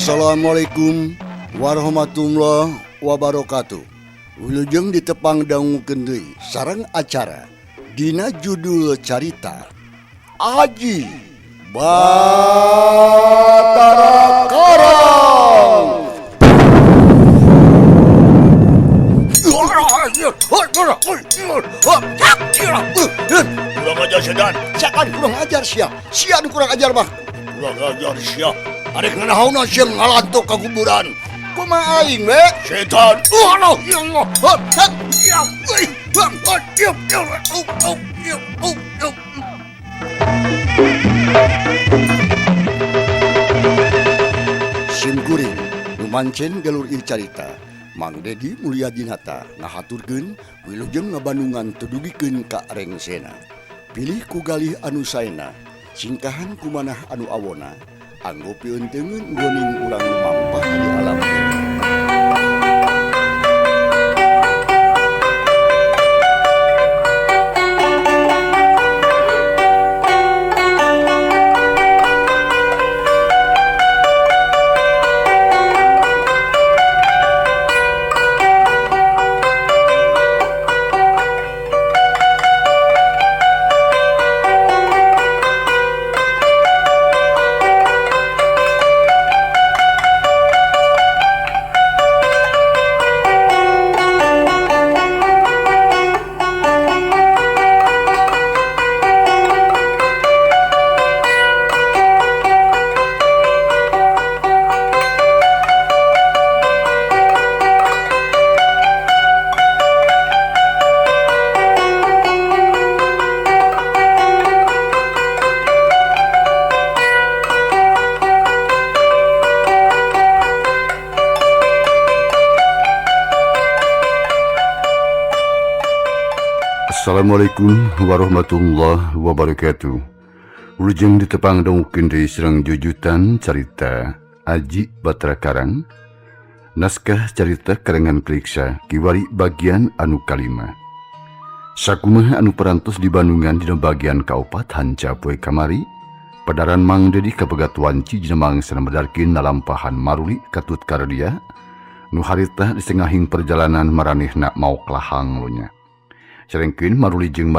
Assalamualaikum warahmatullahi wabarakatuh. Wilujeng ditepang dangukeun deui sareng acara dina judul carita Aji Batara Karang. Kurang ajar sedan, siakan kurang ajar sia. Sian kurang ajar mah. Kurang ajar sia. Arek nganahauna sia ngalantok ka kuburan. Kumaha aing we? Setan. Allah ya Allah. Simkuring lumancen galur ieu carita. Mang Dedi Mulyadinata ngahaturkeun wilujeng ngabandungan tudugikeun ka rengsena. Pilih ku galih anu saena, singkahan kumanah anu awona, anggo pieunteungeun goning urang mampah di alam. Assalamualaikum warahmatullahi wabarakatuh. Wilujeng ditepang dangukeun deui sareng jujutan carita Aji Batara Karang. Naskah carita karangan Kliksa kiwari bagian anu kalima. Sakumaha anu parantos di Bandungan dina bagian kaopat hanca poe kamari, padaran Mang Dedi kapegat wanci dina mangsa medarkeun nalampahan maruli katut kardia nu harita di tengahing perjalanan maranehna maok lahang lunya. Sarengkeun maruli jeung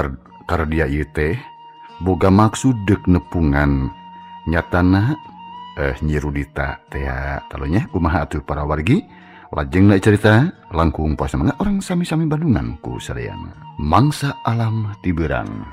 kardia ieu teh boga maksud deuk nepungan nyatana nyirudita teh talonya kumaha atuh para wargi lajengna carita langkung poe mangga orang sami-sami Bandungan ku sareana mangsa alam tibeurang.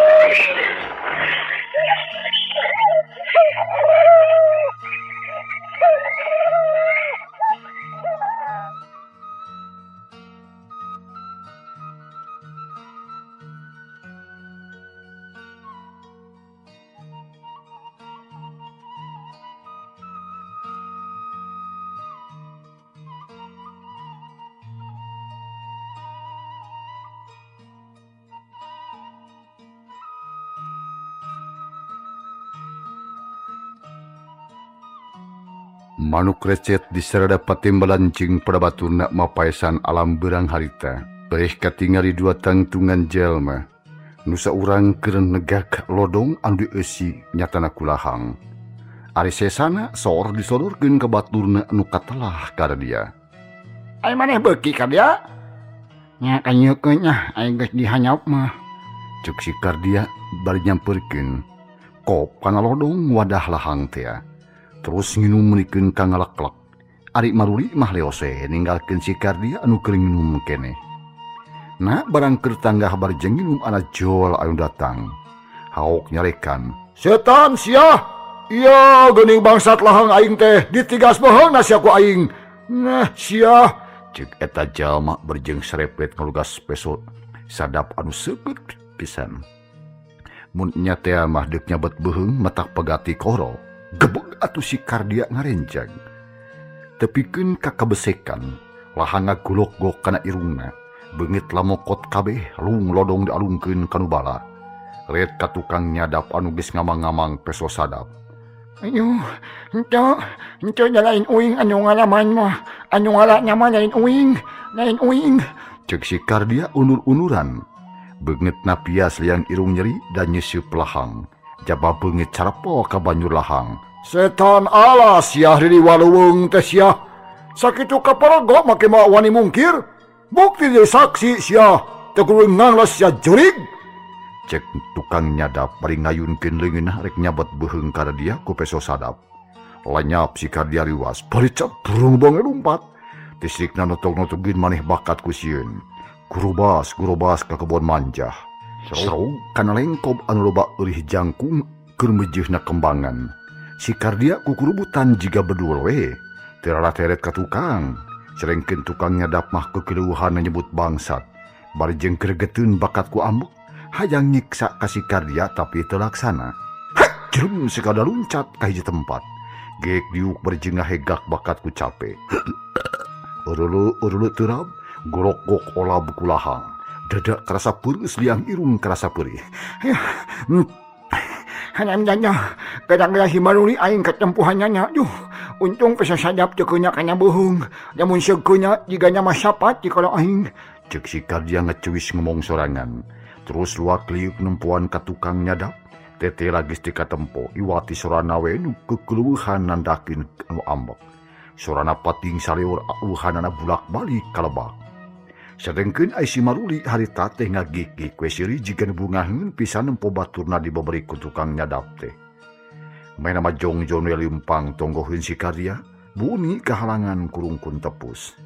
Manuk recet diserada patimbalan jeung pada baturna mapaesan alam beurang harita. Perih katingali dua tangtungan jelma. Nu saurang keur negak lodong anu dieusi nyatana kulahang. Ari sesana soor disodorkeun ka baturna anu katelah ka dia. Ai maneh beuki ka dia? Nya kanyeukeun nya aing geus dihanyap mah. Ceuk si Kardia bari nyampeurkeun. Kop kana lodong wadah lahang teh. Terus nginum menikeun ka ngaleklek. Ari maruli mah leose ninggalkeun si Kardia anu keur nginum keneh. Nah barang keur tanggah bari jeung nginum ana jol anu datang. Haok nyarekan, "Setan sia! Iya geuning bangsat lahang aing teh ditigas beheungna sia ku aing. Nah sia!" Ceuk eta jalma berjeng serepet ngalugas peso sadap anu seukeut pisan. Mun nya teh mah deuk nyabet beheung matak pegati koro. Gebeg atuh si Kardia ngarenjang. Tepikeun ka kabesekan, lahang ngagulok-gok kana irungna. Beungit lamokot kabeh lung lodong dialungkeun kanu bala. Ret ka tukang nyadap anu geus ngamang-ngamang peso sadap. "Ayo, ento nyalain uing anu ngalaman mah. Anu ngalanya mah lain uing. Ceuk si Kardia unur-unuran. Beungeutna pias liang irung nyeri dan nyeusup lahang. Jaba beungit carapo ka banjur lahang. Setan alas ya di waleweng teh sia. Sakitu kaparaga make wani mungkir. Bukti dia saksi sia tegurengang lah sia jurig. Cek tukang nyadap bari ngayunkeun leungeunna rek nyabat beuheung ka dia ku peso sadap. Lanyap si kardia riwas bari cabrung bange lumpat. Tisrikna notog-notogin maneh bakat ku sieun. Gurubas ka kebon manjah. Seru kana lengkob anu loba eurih jangkung keur mejehna kembangan. Si kardia kukurubutan jiga bedul we. Terala teret ka tukang. Serengkeun tukang nyadap mah kekeleuhan nyebut bangsat. Bari jeung gregeteun bakat ku ambek. Hayang nyiksa kasih kardia tapi terlaksana. Jerum sekada luncat ka hiji tempat. Geek diuk berjengah hegak bakat ku capek. Urulu terab, gorok-gok olah bukulahang. Dadak kerasa peureuss liang irung kerasa perih. Hanya kadang-kadang himaruli aing ketempuhannya duh. Untung peso sadap cekunya kanya beuheung. Namun segeunya jiganya masapat di kalau aing. Cek si kardia ngecewis ngomong sorangan. Terus luak liuk nempuan ka tukang nyadap. Tete lagi tika tempo iwati sorana we nu kekeleuhan nandakeun anu ambek. Sorana pating saleur auhanana bulak-balik kalebak. Sedengkeun ai si maruli harita teh ngagigik we siri jiga bungaheun pisan nempo baturna dibabari ku tukang nyadap teh. Main nama jong-jong we limpang tonggoheun si kardia, buni kahalangan kurungkun tepus.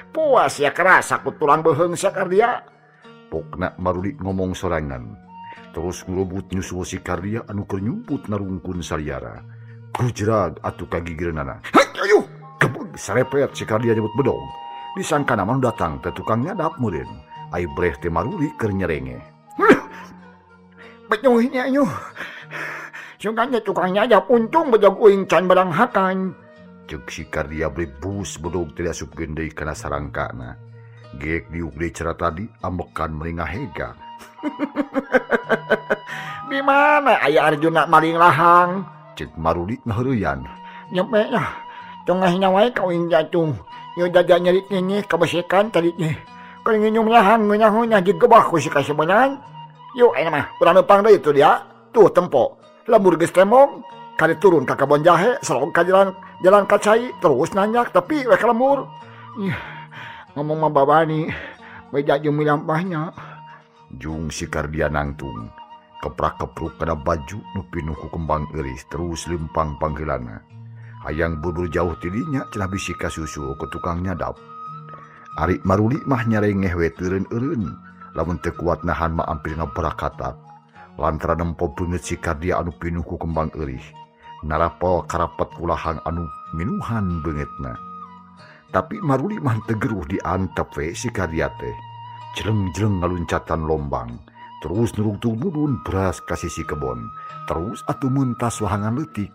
Puas ya kerasa ku tulang beuheung sia kardia. Pokna maruli ngomong sorangan. Terus ngurubut nyusul si kardia anu keur nyumput narungkun saliara. Kujrag atuh kagigireunana. Ayuh, Kebeg sarepet si kardia nyebut bedong. Disangkana mah datang teh tukang nyadap meureun. Ai breh teh maruli keur nyerenge. Benyuhnya ayuh. Sunganya tukang nyadap untung bejog uing can barang hakan. Cek si kardia beri bus bedog teh asupkeun deui kana sarangkana. Geek diuk deui cara tadi ambekan meringah hega. Di mana aya Arjuna maling lahang? Cek maruli ngaheureyan. Nyampe nya. Tengahnya wae kauing jatuh. Yo jaga nyerit ini kebesekan tadi nih. Kalau nginyum lahang ngunyahunya digebah ku si kasebenan. Yo ayeuna mah urang neupang deui itu dia. Tuh tempo. Lembur geus temong. Kali turun ka kebon jahe, selong ka jalan kacai, terus nanjak tapi we ka lembur. Ngomong mah babani, beja jeung milampahnya. Jung si kardia nangtung. Keprak-kepruk kana baju nu pinuh ku kembang euris terus lempang panggeulana. Hayang bubur jauh tidinya cenah bisi kasusul ke tukang nyadap. Ari maruli mah nyarengeh we teureun-eureun. Lamun teu kuat nahan mah ampir ngabarakatak. Lantaran nempo beungeut si kardia anu pinuh ku kembang euris. Narapol karapet kulahang anu minuhan beungeutna. Tapi maruli mah teu geruh diantep we si kardia teh. Jeleng-jeleng ngaluncatan lombang. Terus nurung-turun beras ka sisi kebon. Terus atuh muntas wahangan leutik.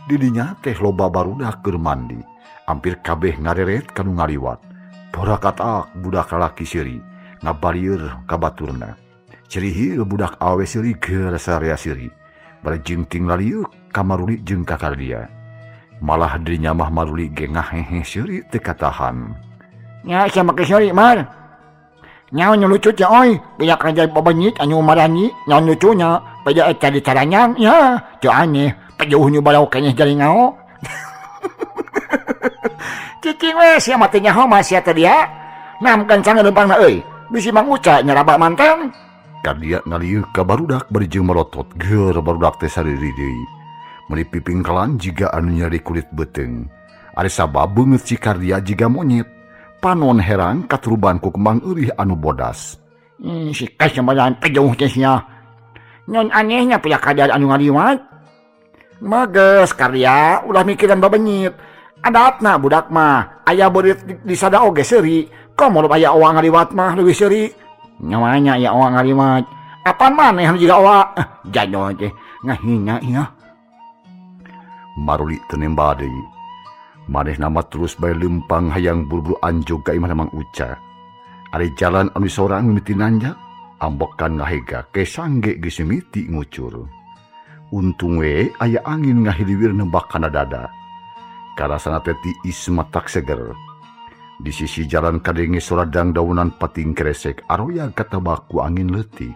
Didinya teh loba barudak keur mandi. Hampir kabeh ngareret kanu ngaliwat. Borakatak budak lalaki seuri ngabalieur ka baturna. Cirihieu budak awe seuri keur sarea seuri. Bari jingting laliuk ka maruli jeung ka kardia. Malah dirinya mah maruli ge ngahehe seuri teu katahan. Nya sia make seuri mar. Nyaon lucu nya oi, bila kerja babanyit anu marani, nyaon lucunya, pada eta di taranyang, ya, teu aneh, pajuhnya balau kayaknya jali ngao. Cicing we sia mati nyaho masih teh dia. Nam kencang lempangna euy, bisi Mang Uca nyaraba mantan. Kardia ngaliuk ka barudak bari jeung melotot geur barudak teh sariri deui. Meuli piping kelan jiga anu nyeri kulit beuteung. Ari sabab beungeut si kardia jiga monyet. Panon herang katuruban ku kembang eurih anu bodas. Si kasembalan pejauh teh sia. Nyon anehnya punya kadar anu ngaliwat. Mages karya ulah mikiran babanyit. Adatna budak mah aya beureut di sada oge seuri. Komo aya owa ngaliwat mah leuwih seuri. Nyawanya aya owa ngaliwat. Apaan maneh anu jiga owa? Jano teh ngahina ieu. Maruli teu nemba deui. Maneh nama terus bae lempang hayang buru-buru anjog ka imah Mang Uca. Ari jalan anu sorang mimiti nanjak, ambekan ngahega ke sangge geus mimiti ngucur. Untung we aya angin ngahiliwir nembak kana dada. Karasana teh tiis matak seger. Di sisi jalan kadenge soradang daunan pating kresek aroya katebak ku angin leutik.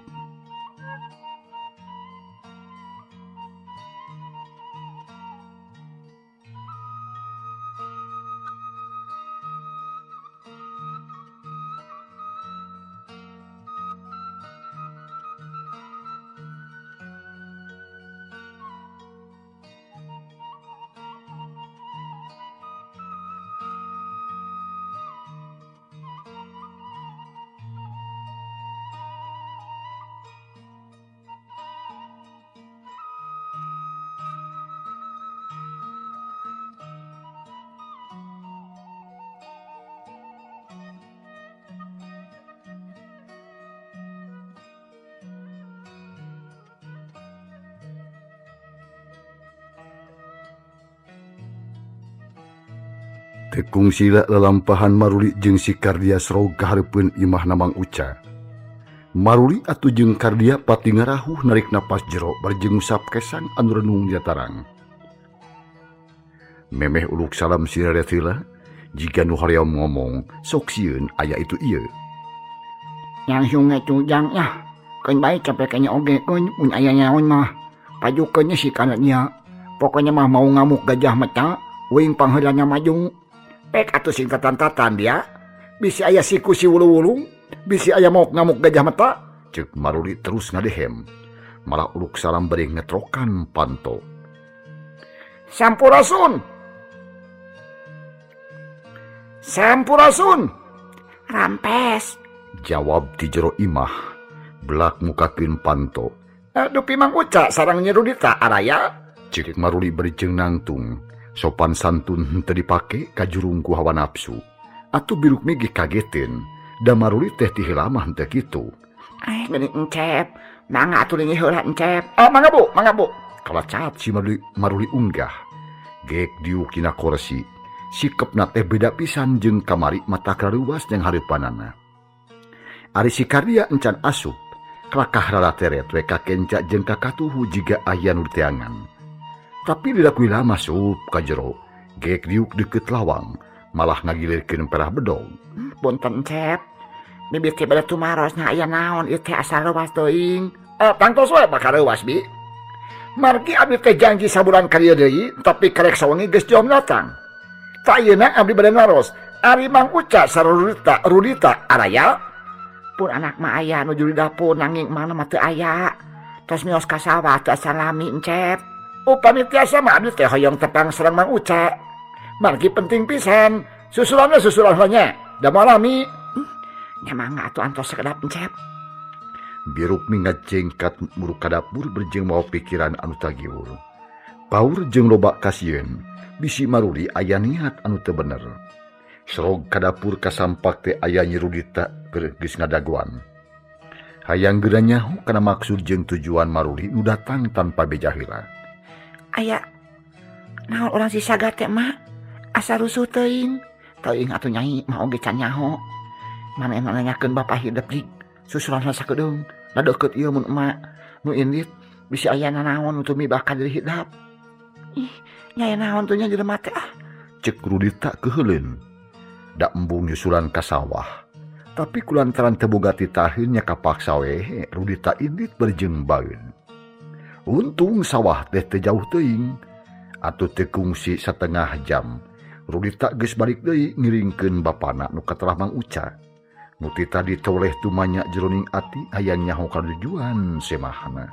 Tekung sila lelampahan Maruli jeung si Kardia srog kahareupeun imah Mang Uca. Maruli atuh jeung Kardia pati ngarahuh narik napas jero barjeng usap kesang anu renung di tarang. Memeh uluk salam si Raretila, jika nu hoream ngomong, sok sieun aya itu ieu. Yang sungai tujang ya, kan baik sampai kayaknya oge kun mun aya nyaon mah. Pajukeunnya si kananya, pokoknya mah mau ngamuk gajah mata, wing pangheulana maju. Pek atuh singkatan tatan dia, bisi aya siku si wulu-wulu, bisi aya mau ngamuk gajah mata. Cek Maruli terus ngadehem, malah uluk salam beri ngetrokan panto. Sampurasun! Sampurasun! Rampes! Jawab di jero imah, belak mukakeun panto. Dupi Mang Uca sarang Nyi Rudita araya. Cek Maruli berjeng nangtung, sopan santun henteu dipake kajurung ku hawa nafsu. Atuh biluk migi kagetin, da Maruli teh ti heula mah henteu kitu. Geuning encep, mangga atuh deui heula encep. Mangga Bu, mangga Bu. Kalacat si Maruli unggah, gek diuk dina kursi, sikepna teh beda pisan jeung kamari mata karuas jeung hareupanana. Ari si Kardia encan asup, kelakah rara teret we kakenca jeung kakatuhu jiga aya nu teangan. Tapi dilakui lama sup ka jero, gek diuk deukeut lawang, malah ngagilirkeun perah bedog. Punten encep, bibir teh bada tumarosna aya naon ieu teh asal leuwas teuing. Tangtos we bakal leuwas bi. Margi abdi teh janji sabulan ka dieu deui, tapi karek sawengi geus jom datang. Ta ayeuna abdi bade naros, ari Mang Uca sareng Rudita araya. Pun anak mah aya nuju di dapur nanging mana mah teu aya. Tos mios ka sawah teu salami encep. Upami tiasa mah abdi teh hoyong tepang sareng Mang Uca. Margi penting pisan, susulan nya, da malami. Nya mangga atuh antos sakedap encep. Biruk minggat jengkat muruk ka dapur berjeng mawa pikiran anu tagiur. Paur jeung loba kasieun, bisi Maruli aya niat anu teu bener. Srog ka dapur kasampak teh aya Nyi Rudita keur geus ngadaguan. Hayang geura nyaho kana maksud jeung tujuan Maruli nu datang tanpa beja heula. Aya naon urang si Saga teh mah asa rusuh teuing. Teuing atuh Nyai mah oge can nyaho. Manehna nanyakeun bapa hideuk dik susulan sakedeung. Da deukeut ieu mun emak nu indit bisi aya nanaon untuk mibah ka diri hidap. Ih, nya naon tuh nya jelema teh ah. Cek Rudita keheuleun. Da embung nyusulan ka sawah. Tapi kulantaran teu boga titaheun nya kapaksa we Rudita indit berjeng baeun. Untung sawah teh teu jauh teuing. Atuh teu kungsi satengah jam. Rudita geus balik deui ngiringkeun bapana nu katelah Mang Uca. Nu ti tadi toleh tumanya jeroning ati hayang nyaho kadujuan semahna.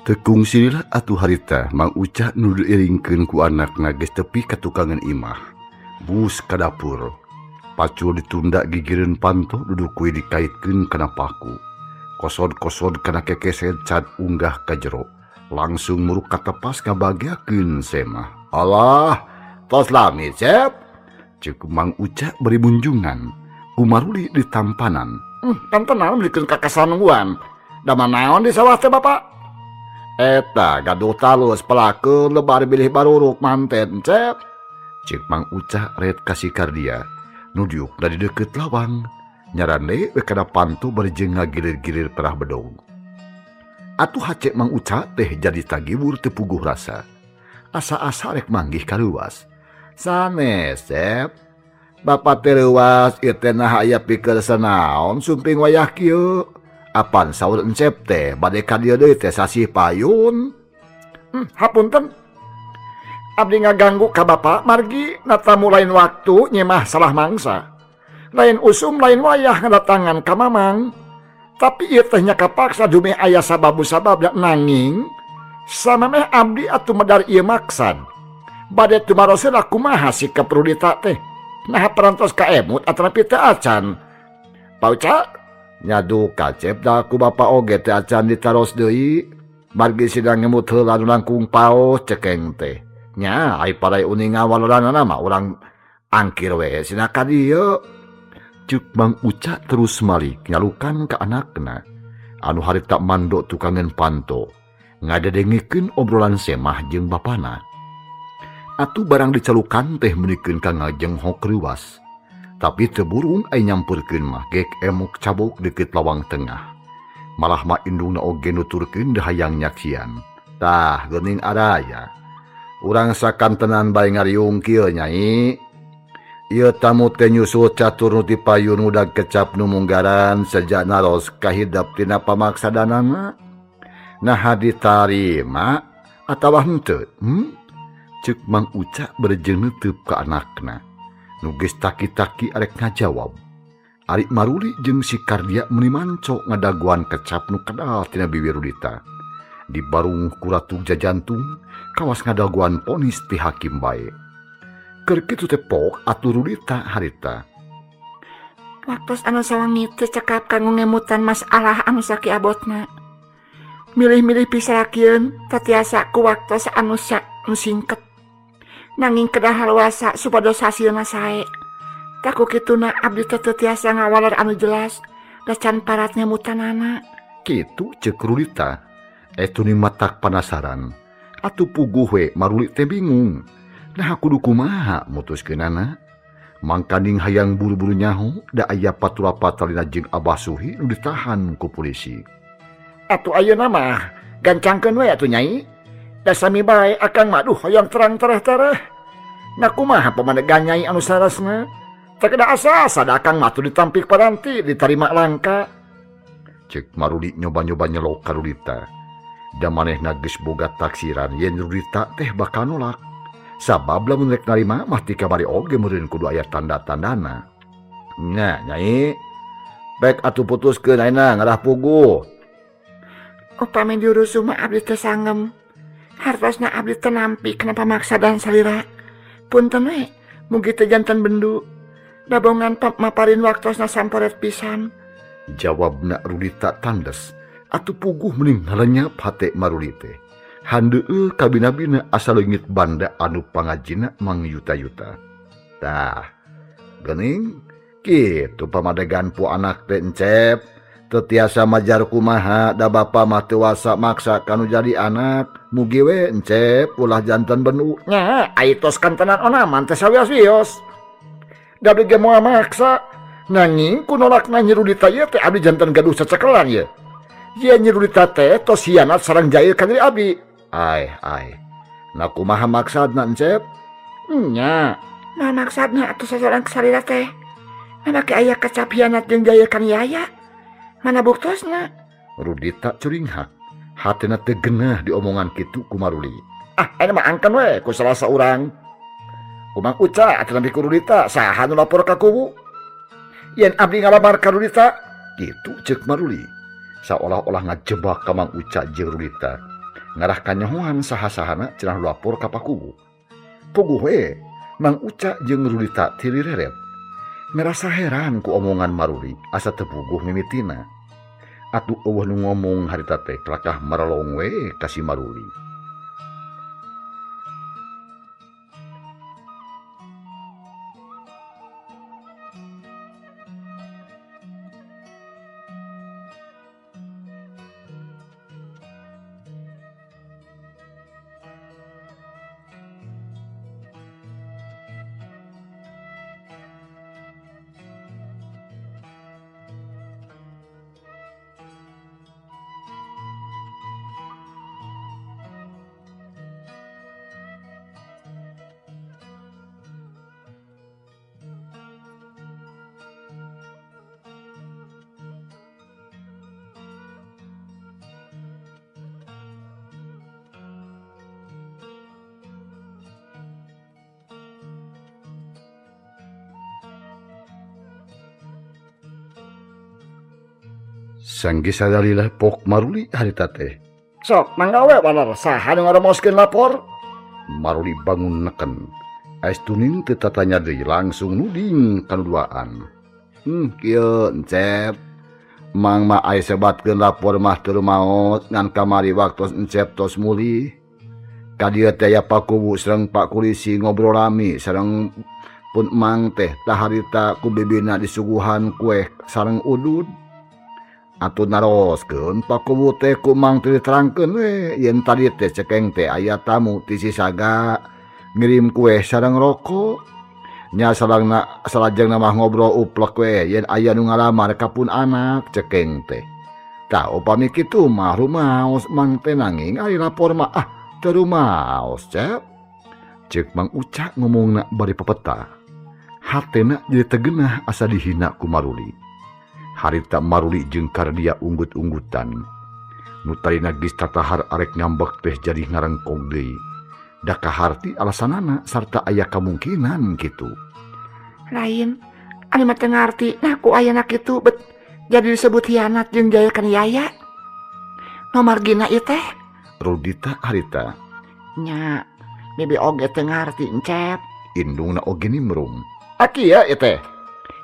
Tekung sinilah atuh harita Mang Uca nu diiringkeun ku anakna geus tepi ka tukangan imah. Bus ka dapur. Pacul ditunda gigireun panto duduk we dikaitkeun kana paku. Kosod-kosod kana kekeset cad unggah ka jero. Langsung muruk katepas kabagiakeun semah. Allah, tos lami cep. Ceuk Mang Uca beri munjungan. Ku Maruli di tampanan. Tantenan bikeun kakasanuan. Da manaon di sawah teh Bapak? Eta gaduh talus pelakeun lebar bilih baruruk manten cep. Cek Mang Uca ret kasih Kardia. Nu diuk dari deukeut lawang. Nyarande we kana pantu berjeng ngagilir-gilir perah bedog. Atuh hacek Mang Uca teh jadi tagiwur teu puguh rasa. Asa-asa rek manggih kaluas. Sanes cep. Bapak teh leuwas ieu teh nah aya pikeun sanaon sumping wayah kieu. Apan saur encep teh bade ka dieu deui teh sasih payun. Hapunten. Abdi ngaganggu ka Bapak margi natamu lain waktu nyemah salah mangsa. Lain usum lain wayah ngadatangan ka Mamang. Tapi ieu teh nya kapaksa dumeh aya sabab-sabab nanging samemeh abdi atuh medar ieu maksad. Bade tumaroseun kumaha sikap Rudita teh. Nah perantos ka emut atrapi teu acan. Pauca nyadu kacep da ku bapa oge teh acan ditaros deui. Margi sidang ngemut heula nu langkung paos cekeng teh. Nya ai parai uning awaloranana mah urang angkir we sina ka dieu. Cuk Mang Uca terus malik nyalukan ke anakna anu harita mandok tukangan panto ngadedengikeun obrolan semah jeung bapana. Atuh barang dicalukan teh menikeun ka ngajeng hok riwas. Tapi teu burung ai nyamperkeun mah gek emuk cabuk deukeut lawang tengah. Malah mah indungna oge nuturkeun dahayang nyaksian. Tah geuning araya. Urang sakantenan bae ngariung kieu nyai. Ieu tamu teh nyusul catur nu ti payun udag kecap nu munggaran sejak naros kahidap tina pamaksadanana. Nah ditarima atawa henteu? Ceuk Mang Uca berjeng neuteub ka anakna. Nu geus taki-taki arek ngajawab. Ari Maruli jeung si Kardia meuni manco ngadaguan kecap nu kadal tina bibir Rudita. Dibarung ku Ratu Jajantung kawas ngadaguan ponis ti hakim bae. Keur kitu teh pok atuh Rudita harita. Waktos anu sawangi teu cekap kanggo ngemutan masalah anu sakiabotna. Milih-milih pisarakieun tatiasa ku waktos anu singket. Nanging kedah haluasa supados hasilna sae. Taku kituna abdi teu tiasa ngawalor anu jelas da can parat ngemutanana. Kitu ceuk Rudita. Etuni matak panasaran. Atuh puguh we Maruli teh bingung. Nah kudu kumaha mutuskeunana. Mangkanding hayang buru-buru nyaho da aya patula patalina jeung Abah Suhi nu ditahan ku polisi. Atuh ayeuna mah gancangkeun we atuh nyai. Da sami bae akang mah duh hayang terang tereh-tereh. Nah kumaha pamadegan nyai anu sarasna? Teu kada asa-asa da akang mah atuh ditampik paranti ditarima langka. Cek Maruli nyoba-nyoba nyelok ka Rudita. Da manehna geus boga taksiran yen Rudita teh bakal nolak. Sabab lamun rek narima mah ti kamari oge meureun kudu aya tanda-tandana. Nya nyai. Bek atuh putuskeun ayeuna ngadah puguh. Upami diurusu mah abdi teu sangem. Hartosna abdi teu nampi kenapa maksa dan salira. Punten we, mugi teu janten bendu. Dabongan maparin waktosna samporet pisan. Jawabna Rudita tandes. Atuh puguh mending ngalenyap hate Maruli teh. Handeueul kabina-bina asa leungit banda anu pangajina Mang Yuta-yuta. Tah, geuning kitu pamadegan pu anak teh encep. Teu tiasa majar kumaha da bapa mah teu wasa maksa kanu jadi anak. Mugi we encep ulah janten benu. Nya ai tos kantenan onaman teh sawios-wios. Da abdi ge moal maksa. Nanging ku nolakna Nyi Rudita ieu teh abdi janten gaduh cecekelan ye. Ye Nyi Rudita teh tos hianat sareng jail ka diri abdi. Ai. Na kumaha maksudna encep? Nya. Nah maksudna atuh sasaran salira teh. Mana ke aya kecap hianat jeung jail kan yaya. Mana buktosna? Rudita curinghak. Hatina teu geunah diomongan kitu ku Maruli. Ah, aya mah angken we ku salah saurang. Ku Mang Uca atuh nepi ku Rudita saha nu lapor ka kubu? Yen abdi ngalamar ka Rudita, Kitu ceuk Maruli. Seolah-olah ngajebak ka Mang Uca jeung Rudita. Ngarah kanyahoan saha-sahana cenah lapor ka pakubu. Puguh we, Mang Uca jeung Rudita tirireret. Ngerasa heran ku omongan Maruli, asa teu puguh mimitina. Atuh eueuh nu ngomong harita teh kelakah marelong we ka si Maruli. Sanggi sadarilah pok Maruli harita teh. Sok manggawe bener saha nu ngaremoskeun lapor. Maruli bangun neken. Ais tuning teu tatanya deui langsung nuding kanuduaan. Kieu Encep. Mang mah ais sebatkeun lapor mah teu maot ngan kamari waktos Encep tos muli. Ka dieu teh aya Pak Kubu sareng Pak Kulisi ngobrol rami sareng pun Mang teh tah harita ku bibina disuguhan kue sareng udud. Atuh naroskeun Pak Kubu teh ku Mang teu diterangkeun we yen tadi teh cekeng teh aya tamu ti Sisaga ngirim kue sareng rokok. Nya salajengna mah ngobrol uplek we yen aya nu ngalamar ka pun anak cekeng teh. Tah upami kitu mah rumaos Mang teh nanging ari lapor mah teu rumaos Cep. Ceuk Mang Uca ngomongna bari pepeta. Hatena jadi tegenah asa dihina ku Maruli. Harita Maruli jeung Kardia unggut-unggutan. Nu tarina geus tatahar arek ngambek teh jadi ngarengkong deui. Da kaharti alasanana sarta aya kemungkinan kitu. Lain, anu mah teu ngarti nah ku ayana kitu bet jadi disebut hianat jeung jaya kaniaya. Nomor gina ieu teh Rudita harita. nya bibi oge teu ngarti Encep. Indungna oge nimrung. Kieu ieu teh.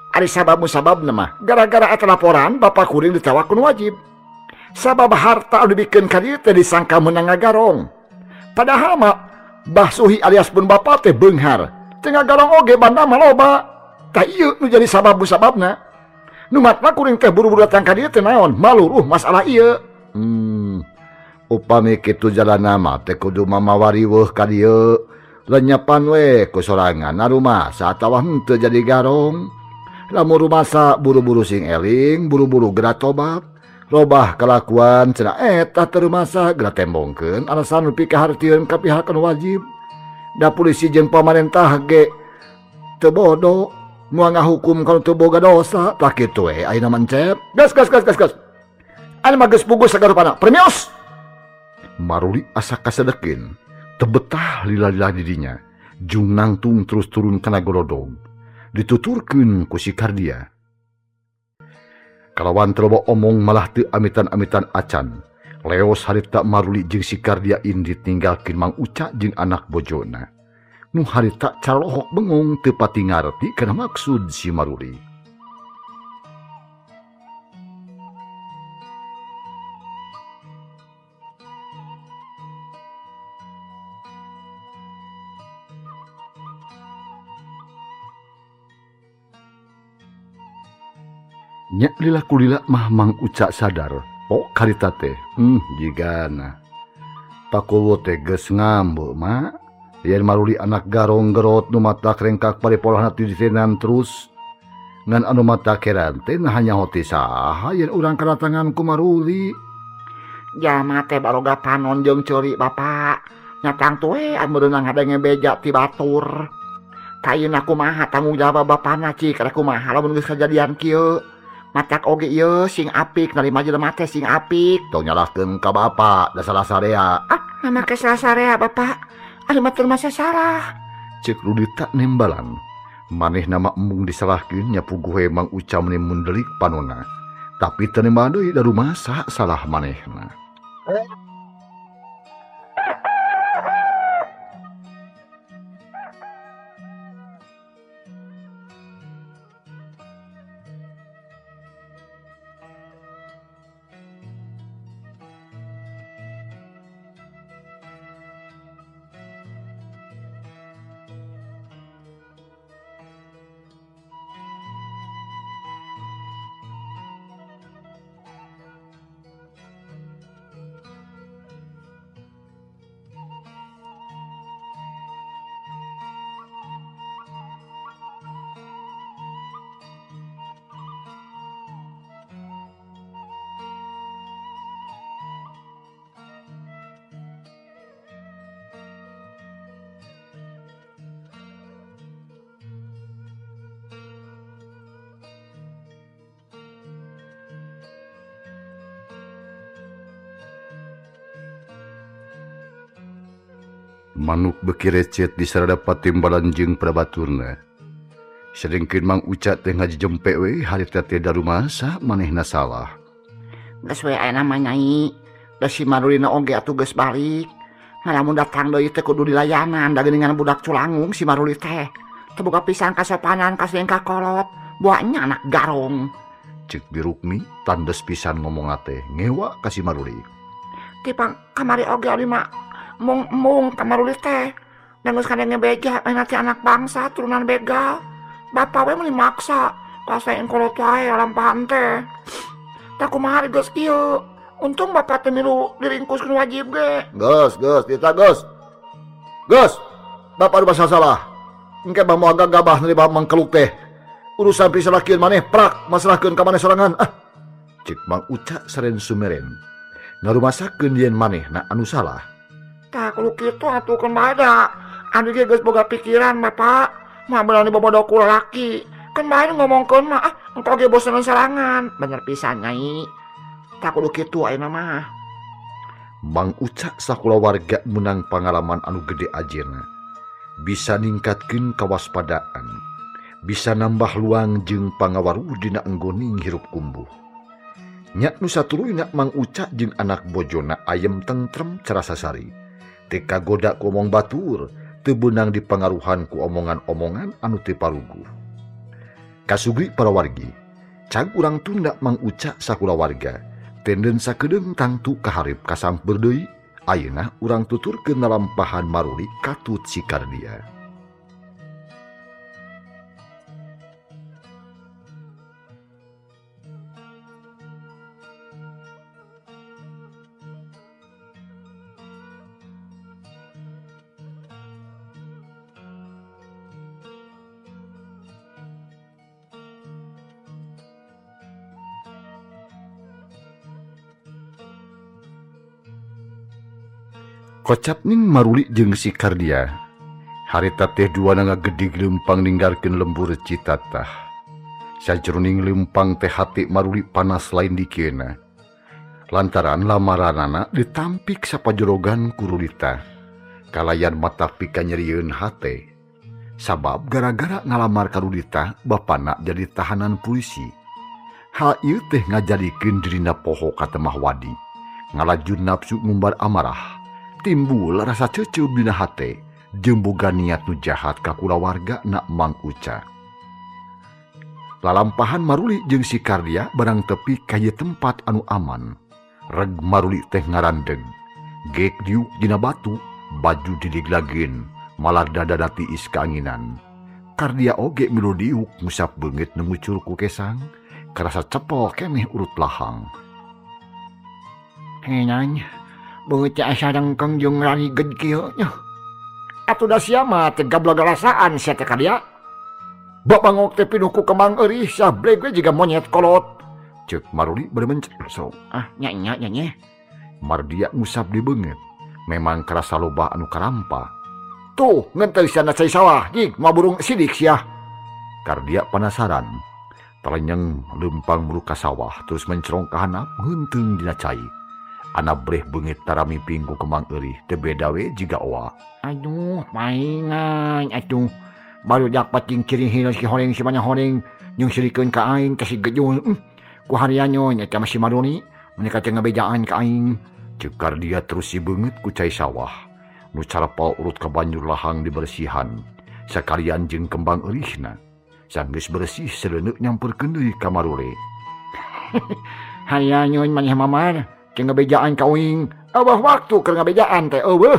Ari sabab-musababna mah gara-gara eta laporan bapak kuring ditawakun wajib. Sabab harta anu dibikeun ka dieu teh disangka meunang ngagarong. Padahal mah Bah Suhi alias pun bapak teh beunghar. Teu ngagarong oge banda mah loba. Tah ieu nu jadi sabab-musababna. Nu matna kuring teh buru-buru datang ka dieu teh naon? Maluruh masalah ieu. Upami kitu jalanna mah teh kudu mamawari weuh ka dieu. Lenyapan we ku sorangan na rumasa atawa henteu jadi garong. Lamun rumasa buru-buru sing eling, buru-buru geura tobat. Robah kelakuan cenah eta teu rumasa geura tembongkeun alasan nepi kahartieun ka pihak anu wajib. Da polisi jeung pamarentah ge teu bodoh moal ngahukum kalau teu boga dosa. Tah kitu we ayeuna mah Encep. Gas. Anu mah geus puguh sagarupana. Premios. Maruli asa kasedekeun. Teu betah lila-lila didinya. Jung nangtung terus turun kana golodong. Dituturkeun ku si Kardia. Kalawan teloba omong malah teu amitan-amitan acan. Leos harita Maruli jeung si Kardia indi tinggalkeun Mang Uca jeung anak bojona. Nu harita calohok bengong teu pati ngarti kana maksud si Maruli. Nya lila kulila mah Mang Uca sadar. Pok harita teh. Jigana. Pak Kubu teh geus ngambeuk mah. Yen Maruli anak garong gerot nu mata krengkak paripolahna ti ditenan terus. Ngan anu mata keran teh nah hanya hoti saha yen urang kadatangan ku Maruli. Jalma teh baroga panon jeung ceuri bapak. Nyatang tuwe anu beunang ngadenge beja ti batur. Kayeuna kumaha tanggung jawab bapana cik kada kumaha lamun geus kajadian kieu. Matak oge ieu sing apik narima jelema teh sing apik. Tong nyalahkeun ka bapa da salah-sarea. Make salah-sarea bapak. Ari mah teu masa salah. Cek Rudita nembalan. Manehna mah embung disalahkeun nya puguh we Mang Uca meuni mundelik panonna. Tapi teu nemba deui da rumasa salah manehna. Manuk beki recet disarada patimbalan jeung prabaturna. Sedengkeun Mang Uca teh ngajempe we harita teh da rumasa manehna salah. Geus we aya nama Nyai. Da si Marulina oge atuh geus balik. Lamun datang deui teh kudu dilayanan da geuningan budak culangung si Maruli teh. Teu boga pisan kasopanan ka sengkah kolot, buahnya anak garong. Cek Birukmi tandes pisan ngomong teh ngewa ka si Maruli. Tipang kamari oge ari mah mung ka Maruli teh. Dan geus kadenge beja nanti anak bangsa turunan begal. Bapak we meuli maksa kasaeun kolot wae lampahan teh. Tah kumaha geus kieu? Untung bapak teh milu diringkuskeun wajib ge. Gus, Dita Gus. Gus, bapak ada salah. Engke bang mau agak gabah dari bang mangkeluk teh. Urusan pisalakeun maneh prak masalahkeun ka maneh sorangan. Cek Mang Uca saren sumeren. Ngarumasakeun yen manehna anu salah. Tah kudu kitu atuh keun bae da. Anu ge geus boga pikiran bapak. Mah berani bobodoh ku lalaki. Keun bae ngomongkeun mah engkau ge boseun sarangan. Bener pisan Nyai. Tak kudu kitu ayeuna mah. Mang Uca sakulawarga menang pengalaman anu gede ajeuna. Bisa ningkatkeun kawaspadaan. Bisa nambah luang jeung pangawaruh dina enggoning hirup kumbuh. Nya nu satuluyna Mang Uca jeung anak bojona ayem tentrem carasa sari. Teu kagoda ku omong batur, teu beunang dipangaruhan ku omongan-omongan anu teu paruguh. Kasugi para wargi, cag urang tunda Mang Uca sakulawarga. Tenden sakedeung tangtu kaharep kasampeur deui, ayeuna urang tuturkeun lalampahan Maruli katut si Kardia. Kocap ning Maruli jeung si Kardia. Harita teh duana ngagedig leumpang ninggalkeun lembur citatah. Sajroning leumpang teh hati Maruli panas lain dikeuna. Lantaran lamaranana ditampik sapajorogan ku Rulita. Kalayan mata pika nyerieun hate. Sabab gara-gara ngalamar ka Rulita, bapana jadi tahanan polisi. Hal ieu teh ngajadikeun dirina poho ka temah wadi. Ngalajun nafsu ngumbar amarah. Timbul rasa ceuceuh dina hate jeung boga niat nu jahat ka kulawarga na Mang Uca. Lalampahan Maruli jeung si Kardia barang tepi ka ieu tempat anu aman. Reg Maruli teh ngarandeg. Gek diuk dina batu, baju didiglageun, malar dada tiis kaanginan. Kardia oge milu diuk ngusap beungeut nu ngucul ku kesang, karasa cepol keneh urut lahang. Henany beungeut asa dengkeng jeung rari ged kieu nya. Atuh da sia mah teh gablog rasaan sia teh Kardia. Bak bangok teh pinuh ku kembang euris sablek we jiga monyet kolot. Ceuk Maruli bade mencero. Nya Mardia ngusap di beungeut. Memang karasa loba anu karampa. Tuh, ngan teh sana cai sawah, jig mau burung sidik sia. Kardia penasaran. Talenyeng leumpang buru ka sawah terus mencerong ka handap heunteung dina cai. Ana breh beungeut tara miping ku kembang eurih teu beda we jiga oa. Aduh, maingan atuh. Baru dapat jeung ciri hina si horeng si banyak horeng jeung sirikeun ka aing teh si gejul. Ku harianyo nya teh masih Maruli, menika teh ngabejaan ka aing. Ceuk Kardia terus si beungeut ku cai sawah. Nu carapal urut ka banjur lahang dibersihan. Sakalian jeung kembang eurihna. Sang geus bersih seleuneu nyamperkeun deui ka Maruli. Harianyo maneh mamar. Jeung ngabejaan ka uing, eueuh waktu keur ngabejaan teh eueuh.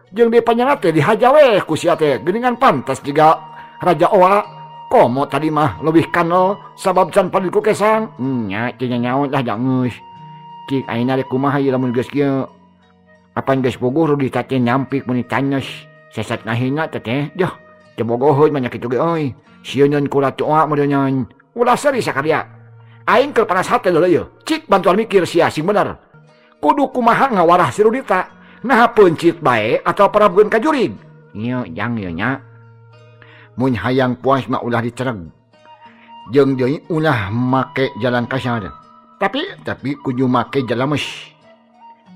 Jeung di panjangna teh dihaja we ku sia teh geuningan pantas jiga Raja Oa. Komo tadi mah leuwih kanel sabab can padil ku kesang. Nya teh nyaon lah jangeus. Cik ayeuna rek kumaha ieu lamun geus kieu. Apan geus puguh Rudi teh nyampik mun ditanyos. Sesat ngahina teh dah. Teu bogoheun banyak kitu ge euy. Sieun ku Ratu Oa modeunan. Ulah seri sakarya. Aing keur panas hate deuleu ieu. Cik bantuan mikir sia sing bener. Kudu kumaha ngawarah si Rudita. Nah pencit bae atau parabkeun ka jurig. Ieu jang ieu nya. Mun hayang puas mah ulah dicereg. Jeung deui ulah make jalan kasar. Tapi kudu make jalames.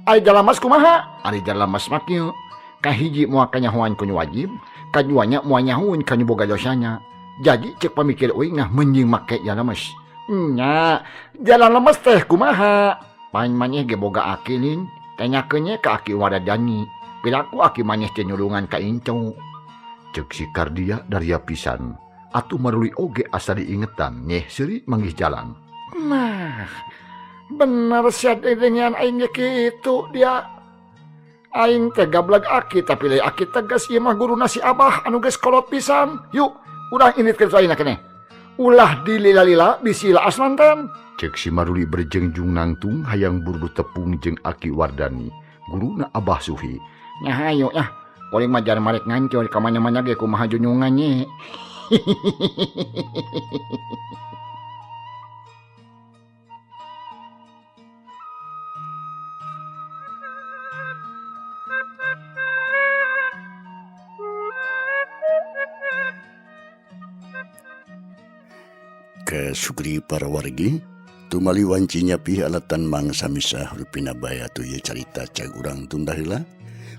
Ari jalames kumaha? Ari jalames mah kieu. Kahiji moal kanyahoan ku wajib, kaduanya moal nyahoun ka boga dosanya. Jadi cek pamikir uing nah meunjing make jalames. Nya, jalan lemes teh kumaha? Pain maneh ge boga akilin, tanyakeunnya ka Aki Wardani. Pilaku Aki maneh teh nyulungan ka incu. Cek si Kardia daria pisan. Atuh maruli oge asa diingetan nyeh seuri manggih jalan. Nah, bener siat dengan aing ge kitu dia. Aing teh gablag Aki tapi lain Aki tegas ieu mah guruna si Abah anu geus kolot pisan. Yuk, urang initkeun soalna keneh. Ulah dilila-lila bisi laas manten. Cek si Maruli berjengjung nangtung hayang buru tepung jeung Aki Wardani. Guruna Abah Suhi. Nya hayo nya. Poling mah jar marek ngancor ka mana-mana ge kumaha junyungannya. Ke sugri para wargi tumali wanci nyapi alatan mangsa misah rupina baya tu ye carita cag urang tundahila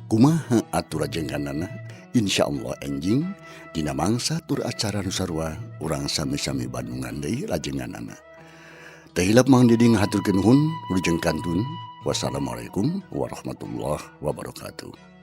kumaha atur ajenganana insyaallah enjing dina mangsa tur acara nu sarua urang sami-sami bandungan deui lajenganana teh hilap mang didi ngahaturkeun nuhun wilujeng kantun wassalamualaikum warahmatullahi wabarakatuh.